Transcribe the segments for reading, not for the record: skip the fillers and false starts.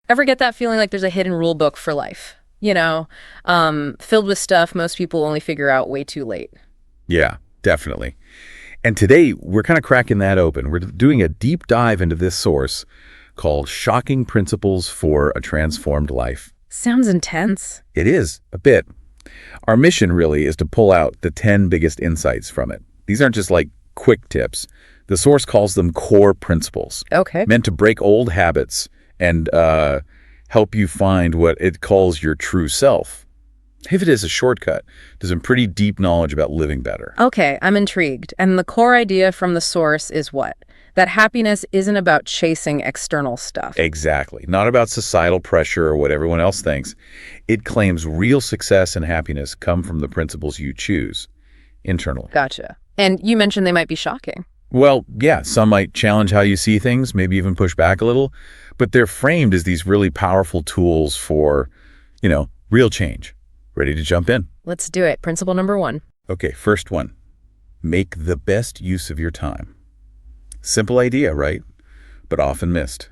Ever get that feeling like there's a hidden rule book for life? Filled with stuff most people only figure out way too late. Yeah, definitely. And today, we're kind of cracking that open. We're doing a deep dive into this source called Shocking Principles for a Transformed Life. Sounds intense. It is, a bit. Our mission really is to pull out the 10 biggest insights from it. These aren't just like quick tips. The source calls them core principles. Okay. Meant to break old habits and help you find what it calls your true self. If it is a shortcut to some pretty deep knowledge about living better. Okay, I'm intrigued. And the core idea from the source is what? That happiness isn't about chasing external stuff. Exactly. Not about societal pressure or what everyone else thinks. It claims real success and happiness come from the principles you choose internally. Gotcha. And you mentioned they might be shocking. Well, yeah, some might challenge how you see things, maybe even push back a little, but they're framed as these really powerful tools for, real change. Ready to jump in? Let's do it. Principle number 1. Okay, first one. Make the best use of your time. Simple idea, right? But often missed.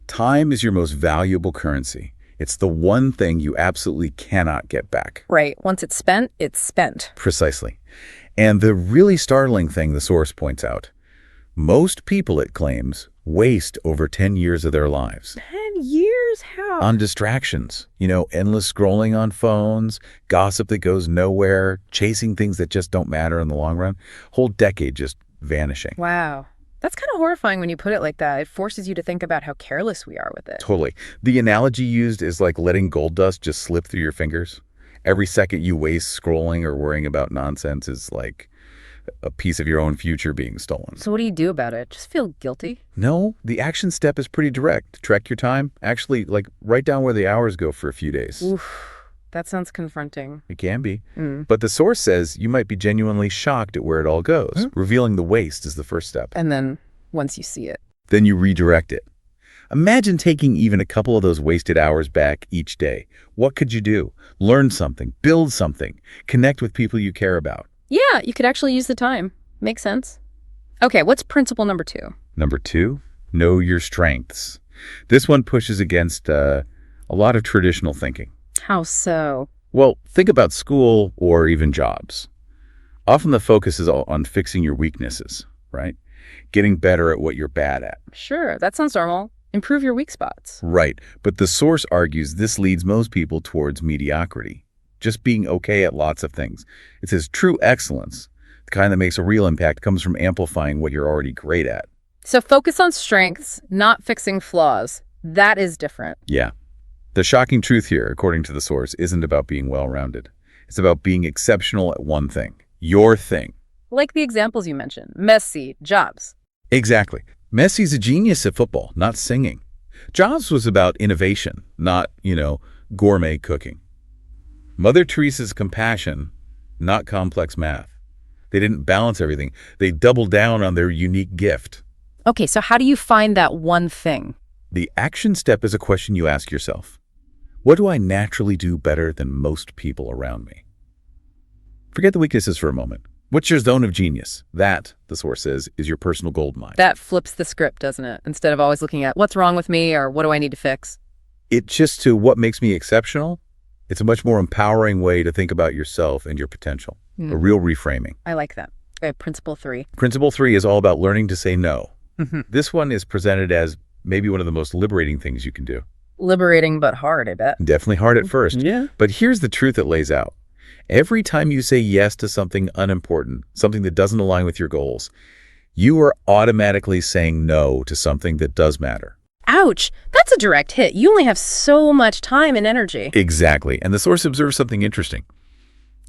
Time is your most valuable currency. It's the one thing you absolutely cannot get back. Right. Once it's spent, it's spent. Precisely. And the really startling thing the source points out, most people, it claims, waste over 10 years of their lives. 10 years? How? On distractions, endless scrolling on phones, gossip that goes nowhere, chasing things that just don't matter in the long run. Whole decade just vanishing. Wow. That's kind of horrifying when you put it like that. It forces you to think about how careless we are with it. Totally. The analogy used is like letting gold dust just slip through your fingers. Every second you waste scrolling or worrying about nonsense is like a piece of your own future being stolen. So what do you do about it? Just feel guilty? No, the action step is pretty direct. Track your time. Actually, write down where the hours go for a few days. Oof, that sounds confronting. It can be. But the source says you might be genuinely shocked at where it all goes. Revealing the waste is the first step. And then once you see it, then you redirect it. Imagine taking even a couple of those wasted hours back each day. What could you do? Learn something, build something, connect with people you care about. Yeah, you could actually use the time. Makes sense. Okay, what's principle number 2? Number 2, know your strengths. This one pushes against a lot of traditional thinking. How so? Well, think about school or even jobs. Often the focus is on fixing your weaknesses, right? Getting better at what you're bad at. Sure, that sounds normal. Improve your weak spots. Right, but the source argues this leads most people towards mediocrity. Just being okay at lots of things. It says true excellence, the kind that makes a real impact, comes from amplifying what you're already great at. So focus on strengths, not fixing flaws. That is different. Yeah. The shocking truth here, according to the source, isn't about being well-rounded. It's about being exceptional at one thing. Your thing. Like the examples you mentioned. Messi, Jobs. Exactly. Messi's a genius at football, not singing. Jobs was about innovation, not, gourmet cooking. Mother Teresa's compassion, not complex math. They didn't balance everything. They doubled down on their unique gift. Okay, so how do you find that one thing? The action step is a question you ask yourself. What do I naturally do better than most people around me? Forget the weaknesses for a moment. What's your zone of genius? That, the source says, is your personal gold mine. That flips the script, doesn't it? Instead of always looking at what's wrong with me or what do I need to fix? It's just to what makes me exceptional. It's a much more empowering way to think about yourself and your potential. A real reframing. I like that. Okay, principle 3. Principle 3 is all about learning to say no. This one is presented as maybe one of the most liberating things you can do. Liberating, but hard, I bet. Definitely hard at first. Yeah. But here's the truth it lays out. Every time you say yes to something unimportant, something that doesn't align with your goals, you are automatically saying no to something that does matter. Ouch! That's a direct hit. You only have so much time and energy. Exactly. And the source observes something interesting.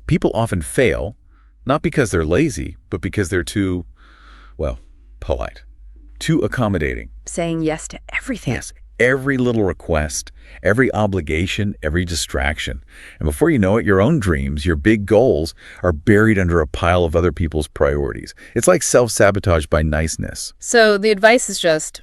People often fail, not because they're lazy, but because they're too, polite, too accommodating. Saying yes to everything. Yes, every little request, every obligation, every distraction. And before you know it, your own dreams, your big goals are buried under a pile of other people's priorities. It's like self-sabotage by niceness. So the advice is just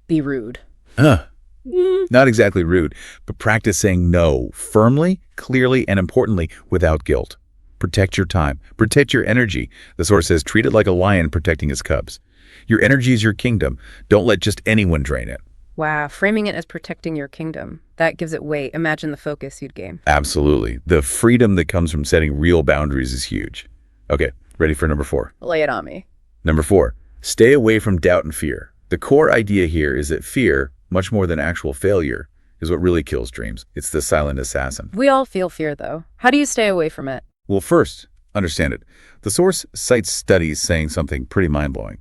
be rude. Not exactly rude, but practice saying no firmly, clearly, and importantly, without guilt. Protect your time. Protect your energy. The source says treat it like a lion protecting his cubs. Your energy is your kingdom. Don't let just anyone drain it. Wow, framing it as protecting your kingdom. That gives it weight. Imagine the focus you'd gain. Absolutely. The freedom that comes from setting real boundaries is huge. Okay, ready for number 4? Lay it on me. Number 4, stay away from doubt and fear. The core idea here is that fear, much more than actual failure, is what really kills dreams. It's the silent assassin. We all feel fear, though. How do you stay away from it? Well, first, understand it. The source cites studies saying something pretty mind-blowing.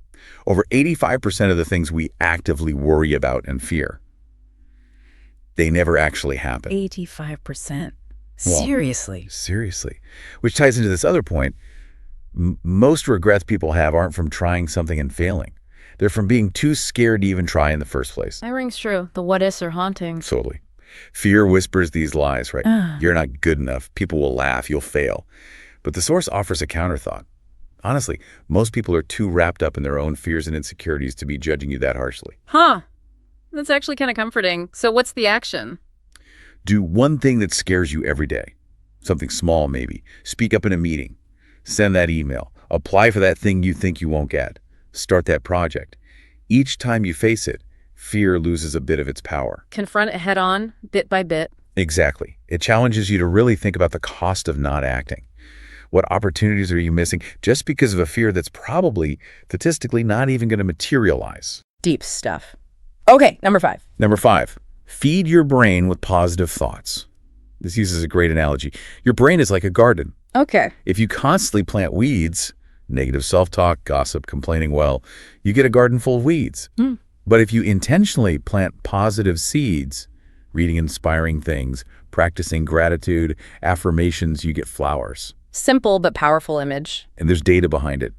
Over 85% of the things we actively worry about and fear, they never actually happen. 85%. Well, Seriously? Seriously. Which ties into this other point. Most regrets people have aren't from trying something and failing. They're from being too scared to even try in the first place. That rings true. The what-ifs are haunting. Totally. Fear whispers these lies, right? You're not good enough. People will laugh. You'll fail. But the source offers a counterthought. Honestly, most people are too wrapped up in their own fears and insecurities to be judging you that harshly. Huh. That's actually kind of comforting. So what's the action? Do one thing that scares you every day. Something small, maybe. Speak up in a meeting. Send that email. Apply for that thing you think you won't get. Start that project. Each time you face it, fear loses a bit of its power. Confront it head on, bit by bit. Exactly. It challenges you to really think about the cost of not acting. What opportunities are you missing just because of a fear that's probably, statistically, not even going to materialize? Deep stuff. Okay, number 5. Number 5, feed your brain with positive thoughts. This uses a great analogy. Your brain is like a garden. Okay. If you constantly plant weeds, negative self-talk, gossip, complaining, well, you get a garden full of weeds. But if you intentionally plant positive seeds, reading inspiring things, practicing gratitude, affirmations, you get flowers. Simple but powerful image. And there's data behind it.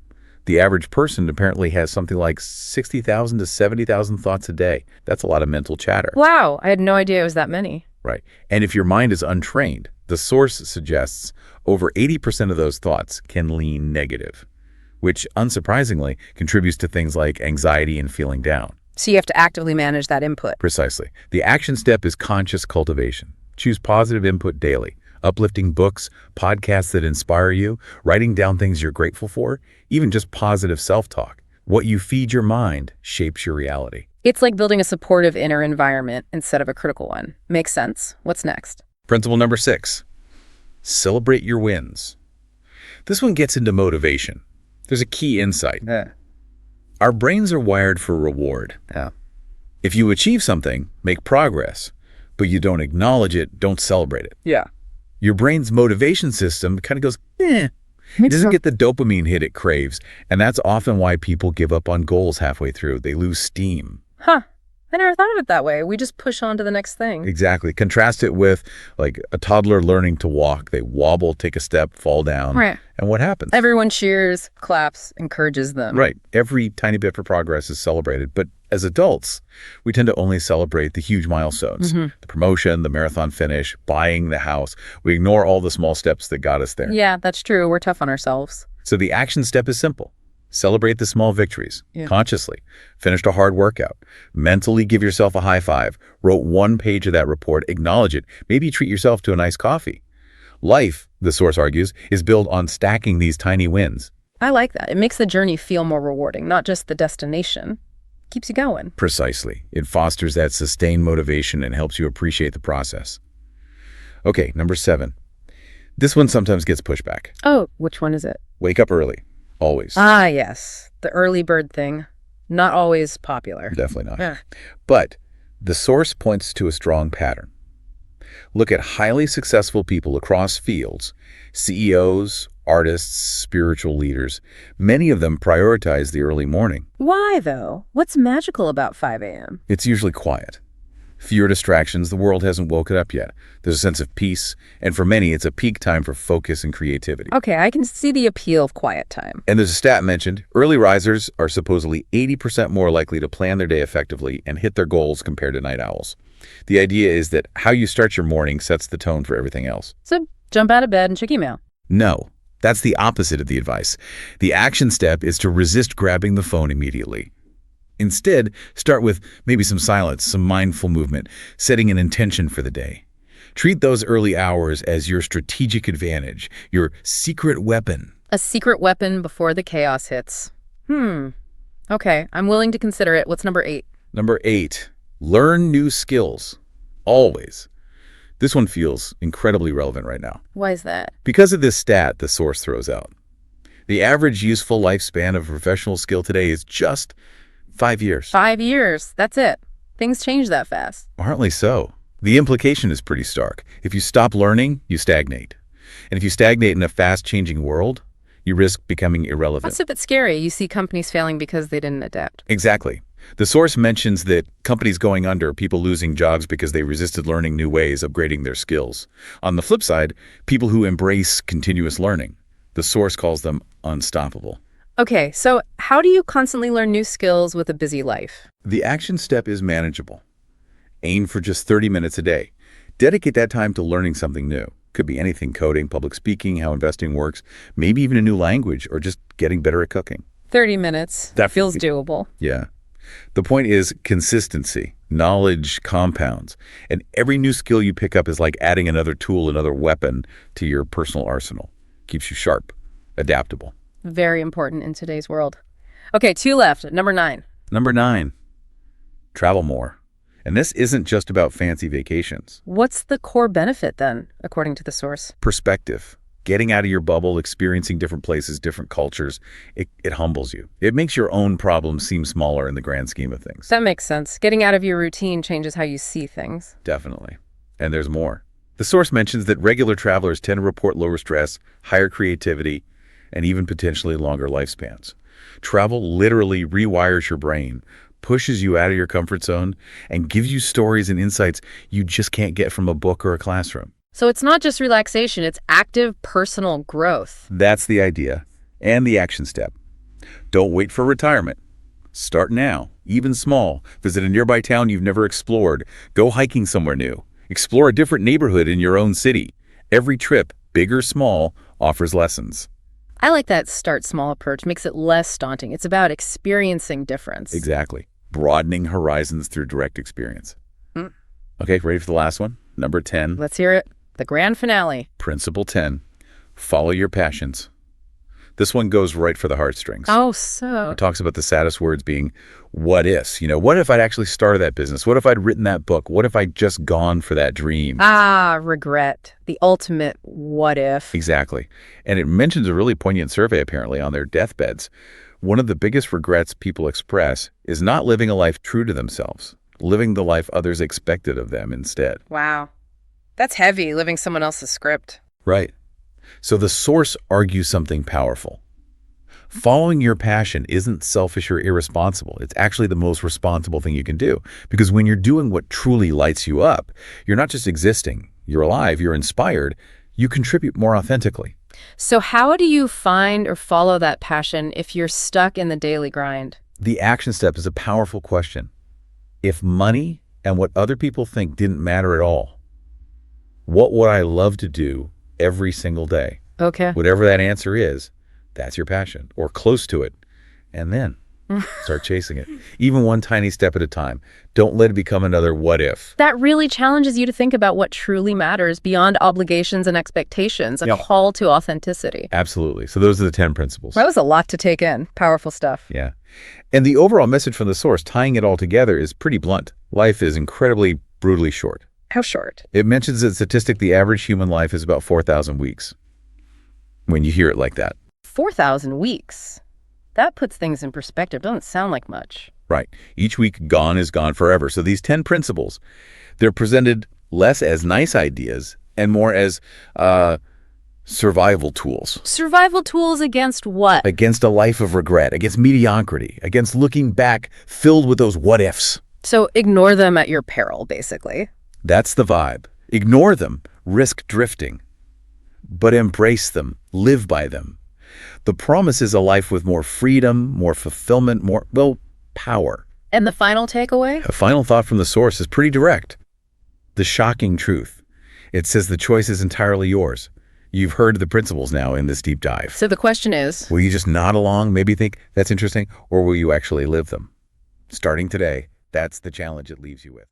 The average person apparently has something like 60,000 to 70,000 thoughts a day. That's a lot of mental chatter. Wow, I had no idea it was that many. Right. And if your mind is untrained, the source suggests over 80% of those thoughts can lean negative, which unsurprisingly contributes to things like anxiety and feeling down. So you have to actively manage that input. Precisely. The action step is conscious cultivation. Choose positive input daily. Uplifting books, podcasts that inspire you, writing down things you're grateful for, even just positive self-talk. What you feed your mind shapes your reality. It's like building a supportive inner environment instead of a critical one. Makes sense. What's next? Principle number 6, celebrate your wins. This one gets into motivation. There's a key insight. Our brains are wired for reward. If you achieve something, make progress, but you don't acknowledge it, don't celebrate it. Your brain's motivation system kind of goes, It doesn't get the dopamine hit it craves, and that's often why people give up on goals halfway through. They lose steam. Huh. I never thought of it that way. We just push on to the next thing. Exactly. Contrast it with like a toddler learning to walk. They wobble, take a step, fall down. Right. And what happens? Everyone cheers, claps, encourages them. Right. Every tiny bit for progress is celebrated. But as adults, we tend to only celebrate the huge milestones. The promotion, the marathon finish, buying the house. We ignore all the small steps that got us there. Yeah, that's true. We're tough on ourselves. So the action step is simple. Celebrate the small victories, consciously. Finished a hard workout. Mentally give yourself a high five. Wrote one page of that report. Acknowledge it. Maybe treat yourself to a nice coffee. Life, the source argues, is built on stacking these tiny wins. I like that. It makes the journey feel more rewarding, not just the destination. Keeps you going. Precisely. It fosters that sustained motivation and helps you appreciate the process. Okay, number 7. This one sometimes gets pushback. Oh, which one is it? Wake up early. Always. Ah, yes. The early bird thing. Not always popular. Definitely not. But the source points to a strong pattern. Look at highly successful people across fields, CEOs, artists, spiritual leaders. Many of them prioritize the early morning. Why, though? What's magical about 5 a.m.? It's usually quiet. Fewer distractions. The world hasn't woken up yet. There's a sense of peace, and for many, it's a peak time for focus and creativity. Okay, I can see the appeal of quiet time. And there's a stat mentioned. Early risers are supposedly 80% more likely to plan their day effectively and hit their goals compared to night owls. The idea is that how you start your morning sets the tone for everything else. So jump out of bed and check email. No, that's the opposite of the advice. The action step is to resist grabbing the phone immediately. Instead, start with maybe some silence, some mindful movement, setting an intention for the day. Treat those early hours as your strategic advantage, your secret weapon. A secret weapon before the chaos hits. Okay, I'm willing to consider it. What's number 8? Number 8, Learn new skills. Always. This one feels incredibly relevant right now. Why is that? Because of this stat the source throws out. The average useful lifespan of a professional skill today is just 5 years. 5 years. That's it. Things change that fast. Apparently so. The implication is pretty stark. If you stop learning, you stagnate. And if you stagnate in a fast-changing world, you risk becoming irrelevant. That's a bit scary. You see companies failing because they didn't adapt. Exactly. The source mentions that companies going under, people losing jobs because they resisted learning new ways, upgrading their skills. On the flip side, people who embrace continuous learning. The source calls them unstoppable. Okay, so how do you constantly learn new skills with a busy life? The action step is manageable. Aim for just 30 minutes a day. Dedicate that time to learning something new. Could be anything: coding, public speaking, how investing works, maybe even a new language, or just getting better at cooking. 30 minutes. That feels doable. Yeah. The point is consistency. Knowledge compounds. And every new skill you pick up is like adding another tool, another weapon to your personal arsenal. Keeps you sharp, adaptable. Very important in today's world. Okay, 2 left. Number 9. Number 9, travel more. And this isn't just about fancy vacations. What's the core benefit then, according to the source? Perspective. Getting out of your bubble, experiencing different places, different cultures, it humbles you. It makes your own problems seem smaller in the grand scheme of things. That makes sense. Getting out of your routine changes how you see things. Definitely. And there's more. The source mentions that regular travelers tend to report lower stress, higher creativity, and even potentially longer lifespans. Travel literally rewires your brain, pushes you out of your comfort zone, and gives you stories and insights you just can't get from a book or a classroom. So it's not just relaxation, it's active personal growth. That's the idea. And the action step. Don't wait for retirement. Start now, even small. Visit a nearby town you've never explored. Go hiking somewhere new. Explore a different neighborhood in your own city. Every trip, big or small, offers lessons. I like that start small approach. Makes it less daunting. It's about experiencing difference. Exactly. Broadening horizons through direct experience. Okay, ready for the last one? Number 10. Let's hear it. The grand finale. Principle 10. Follow your passions. This one goes right for the heartstrings. Oh, so. It talks about the saddest words being what ifs. What if I'd actually started that business? What if I'd written that book? What if I'd just gone for that dream? Regret. The ultimate what if. Exactly. And it mentions a really poignant survey, apparently, on their deathbeds. One of the biggest regrets people express is not living a life true to themselves, living the life others expected of them instead. Wow. That's heavy, living someone else's script. Right. So the source argues something powerful. Following your passion isn't selfish or irresponsible. It's actually the most responsible thing you can do. Because when you're doing what truly lights you up, you're not just existing. You're alive. You're inspired. You contribute more authentically. So how do you find or follow that passion if you're stuck in the daily grind? The action step is a powerful question. If money and what other people think didn't matter at all, what would I love to do every single day? Okay. Whatever that answer is, that's your passion, or close to it. And then start chasing it. Even one tiny step at a time. Don't let it become another what if. That really challenges you to think about what truly matters beyond obligations and expectations, a call to authenticity. Absolutely. So those are the 10 principles. That was a lot to take in. Powerful stuff. Yeah. And the overall message from the source, tying it all together, is pretty blunt. Life is incredibly, brutally short. How short? It mentions a statistic: the average human life is about 4,000 weeks. When you hear it like that. 4,000 weeks. That puts things in perspective. Doesn't sound like much. Right. Each week gone is gone forever. So these 10 principles, they're presented less as nice ideas and more as survival tools. Survival tools against what? Against a life of regret, against mediocrity, against looking back filled with those what ifs. So ignore them at your peril, basically. That's the vibe. Ignore them, risk drifting. But embrace them, live by them. The promise is a life with more freedom, more fulfillment, more, power. And the final takeaway? A final thought from the source is pretty direct. The shocking truth. It says the choice is entirely yours. You've heard the principles now in this deep dive. So the question is, will you just nod along, maybe think that's interesting, or will you actually live them? Starting today, that's the challenge it leaves you with.